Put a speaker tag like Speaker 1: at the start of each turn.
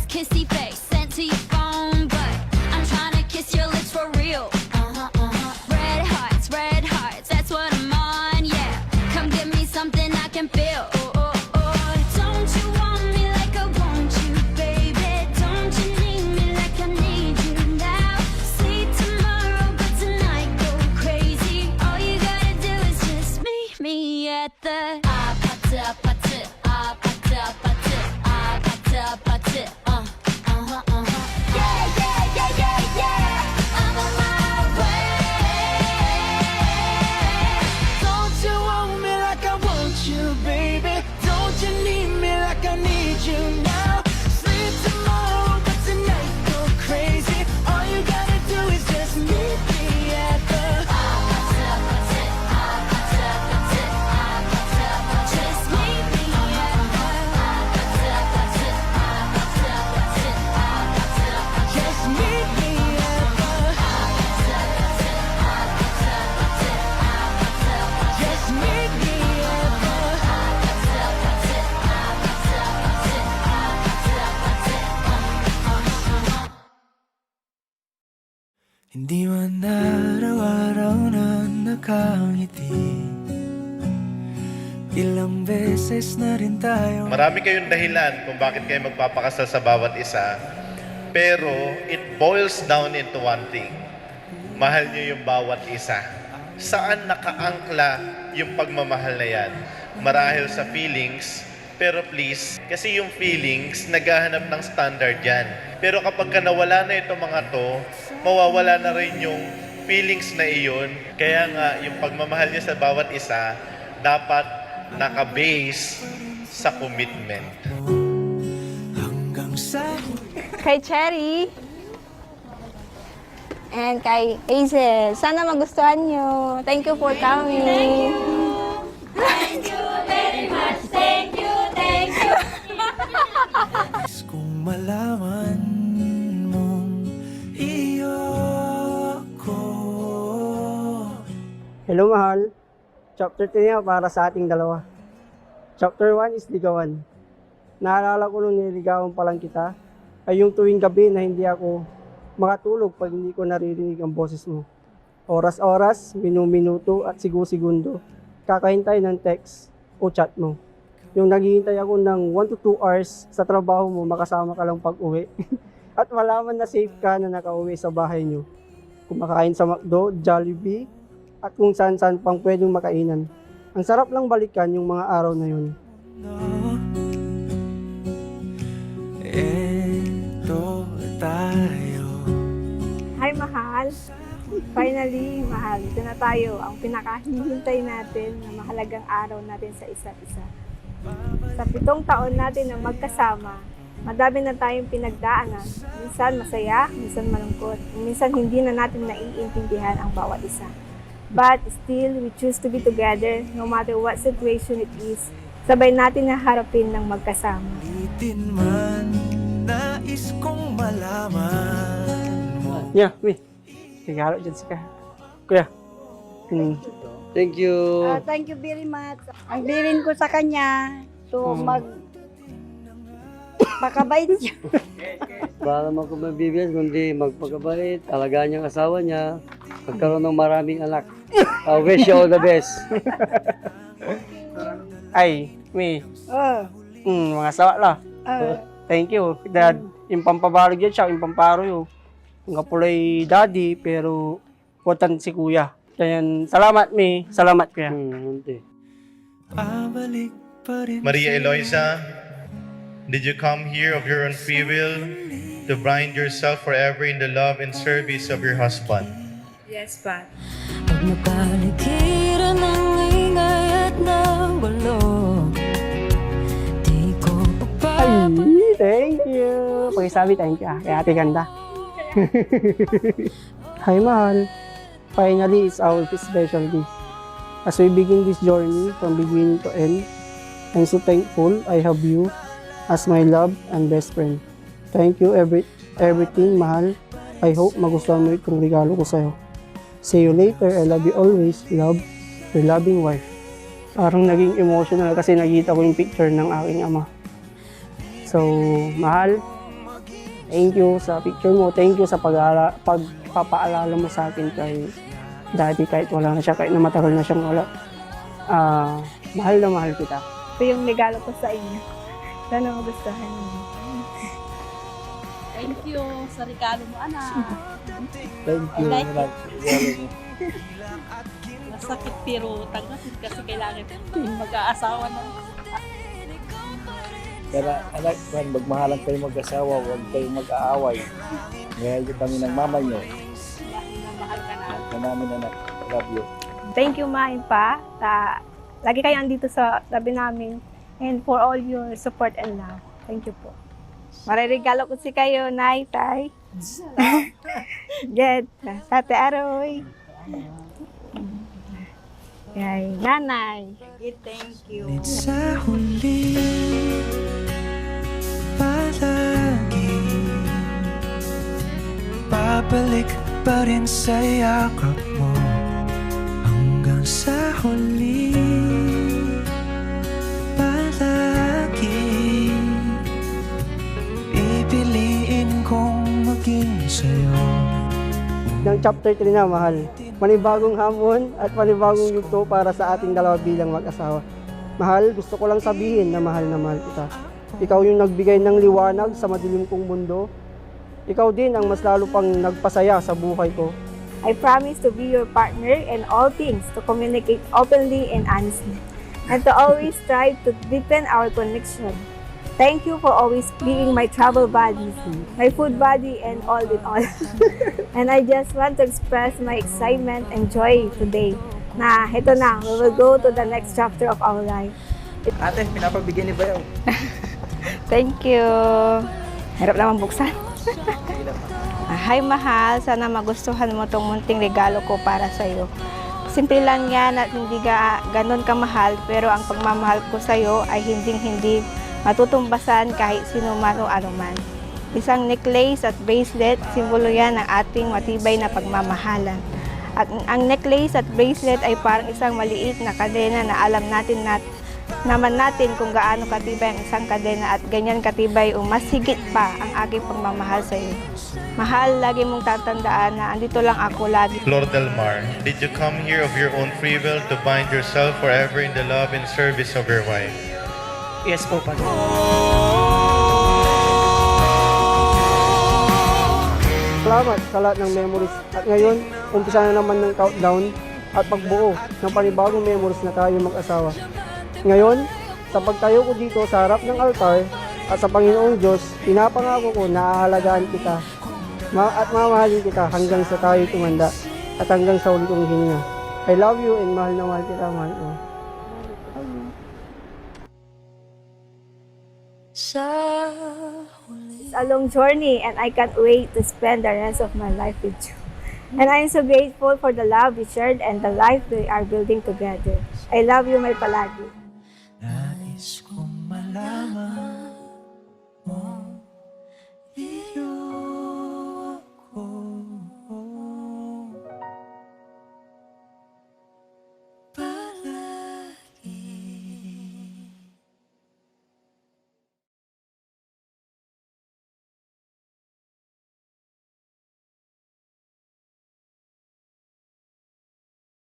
Speaker 1: Kissy face sent to your phone, but I'm trying to kiss your lips for real. Red hearts, that's what I'm on, yeah. Come give me something I can feel. Don't you want me like I want you, baby? Don't you need me like I need you now? Sleep tomorrow, but tonight go crazy. All you gotta do is just meet me at the
Speaker 2: Hindi man araw-araw na nakangiti, ilang beses na rin tayo.
Speaker 3: Marami kayong dahilan kung bakit kayo magpapakasal sa bawat isa. Pero it boils down into one thing. Mahal niyo yung bawat isa. Saan nakaangkla yung pagmamahal na yan? Marahil sa feelings, pero please, kasi yung feelings, naghahanap ng standard yan. Pero kapag ka nawala na itong mga to, mawawala na rin yung feelings na iyon. Kaya nga, yung pagmamahal niya sa bawat isa, dapat naka-base sa commitment.
Speaker 2: Hanggang sa
Speaker 4: Kay Cherry and kay Hazel. Sana magustuhan nyo. Thank you for coming.
Speaker 1: Thank you very much. Thank you, thank you.
Speaker 2: kung malaman mong iyo ko.
Speaker 5: Hello, mahal. Chapter 3 para sa ating dalawa. Chapter 1 is ligawan. Naalala ko nung niligawan pa lang kita, ay yung tuwing gabi na hindi ako makatulog pag hindi ko naririnig ang boses mo. Oras-oras, minu-minuto at segundo, kakahintay ng text o chat mo. Yung naghihintay ako ng 1 to 2 hours sa trabaho mo, makasama ka lang pag-uwi. At malaman na safe ka na nakauwi sa bahay nyo. Kumakain sa McDo, Jollibee, at kung saan-saan pang pwedeng makainan. Ang sarap lang balikan yung mga araw na yun.
Speaker 2: Eto tayo.
Speaker 4: Hi, mahal. Finally, mahal. Ito na tayo. Ang pinakahihintay natin na mahalagang araw natin sa isa't isa. Sa 7 taon natin na magkasama, madami na tayong pinagdaanan. Minsan masaya, minsan malungkot. Minsan hindi na natin naiintindihan ang bawat isa. But still, we choose to be together no matter what situation it is. Sabay natin na harapin ng magkasama.
Speaker 2: Itin man, nais kong malaman mo.
Speaker 5: Yeah, wait. Sigaro dyan ka. Kuya.
Speaker 6: Thank you.
Speaker 7: Thank you very much. Ang bilin ko sa kanya, so pakabait siya.
Speaker 6: Para mo kung mabibigyan, kundi magpagkabait, alagaan niyang asawa niya, magkaroon ng maraming anak. I wish you all the best.
Speaker 5: Ay, may. Mga sawa la. Thank you. Dad, yung pampabalog yan siya, yung pamparo yun. Yung kapulay daddy, pero watan si kuya. Kaya salamat, may. Salamat, kuya.
Speaker 6: Hindi.
Speaker 2: Pabalik pa rin
Speaker 3: Maria Eloisa, did you come here of your own free will to bind yourself forever in the love and service of your husband?
Speaker 4: Yes, pa.
Speaker 1: Pag napaligiran ng ingay at ng bulog, di ko
Speaker 5: Ay, thank you. Pakisabi, thank you. Kaya ate ganda. Hi, mahal. Finally, it's our special day. As we begin this journey from beginning to end, I'm so thankful I have you as my love and best friend. Thank you everything, mahal. I hope magustuhan mo itong regalo ko sa'yo. See you later. I love you always. Love, your loving wife. Parang naging emotional kasi nakita ko yung picture ng aking ama. So, mahal, thank you sa picture mo. Thank you sa pagpapaalala mo sa akin kay daddy kahit wala na siya, kahit na matagal na siyang wala. Mahal na mahal kita.
Speaker 4: Ito yung regalo ko sa inyo. Sana magustuhan niyo.
Speaker 8: Thank you sa regalo mo, anak.
Speaker 6: Thank you.
Speaker 8: Like
Speaker 6: Anak.
Speaker 8: Masakit pero tanggapin kasi kailangan mag-aasawa na.
Speaker 9: Kaya anak, kung magmahalan kayo mag-asawa, huwag kayong mag-aaway. Ngayon kami ng mama nyo.
Speaker 8: Mahal ka na.
Speaker 9: Mahal namin anak. I love you.
Speaker 4: Thank you, Ma and Pa. Lagi kayo andito sa tabi namin. And for all your support and love. Thank you po. Mariregalo ko si kayo, Nay, Tay. Get. Tate Aroy. Kay Nanay.
Speaker 7: Thank you.
Speaker 2: Ngunit sa huli palagi babalik pa rin sa yakap mo hanggang sa huli palagi pipiliin kong maging sa'yo.
Speaker 5: Ng chapter 3 na, mahal. Panibagong hamon at panibagong yugto para sa ating dalawa bilang mag-asawa. Mahal, gusto ko lang sabihin na mahal kita. Ikaw yung nagbigay ng liwanag sa madilim kong mundo. Ikaw din ang mas lalo pang nagpasaya sa buhay ko.
Speaker 4: I promise to be your partner in all things, to communicate openly and honestly, and to always strive to deepen our connection. Thank you for always being my travel buddy, my food buddy, and all in all. And I just want to express my excitement and joy today na ito na, we will go to the next chapter of our life.
Speaker 2: Ate, pinapabigyan ni Bayaw.
Speaker 4: Thank you. Hirap naman buksan. Hi, mahal. Sana magustuhan mo itong munting regalo ko para sa iyo. Simple lang yan at hindi ganun kamahal, pero ang pagmamahal ko sa iyo ay hindi matutumbasan kahit sino man o ano man. Isang necklace at bracelet, simbolo yan ng ating matibay na pagmamahalan. At ang necklace at bracelet ay parang isang maliit na kadena na alam naman natin kung gaano katibay ang isang kadena at ganyan katibay o mas higit pa ang aking pagmamahal sa iyo. Mahal, lagi mong tatandaan na andito lang ako lagi.
Speaker 3: Lord Del Mar, did you come here of your own free will to bind yourself forever in the love and service of your wife?
Speaker 5: Yes po, Padre. Salamat sa lahat ng memories. At ngayon, umpisa na naman ng countdown at pagbuo ng panibagong memories na tayo mag-asawa. Ngayon, sa pagtayo ko dito sa harap ng altar at sa Panginoong Diyos, pinapangako ko na aalagaan kita at mamahalin kita hanggang sa tayo tumanda at hanggang sa uli kong hininga. I love you and mahal na mahal kita, mahal ko.
Speaker 4: It's a long journey and I can't wait to spend the rest of my life with you. And I am so grateful for the love we shared and the life we are building together. I love you, my palagi.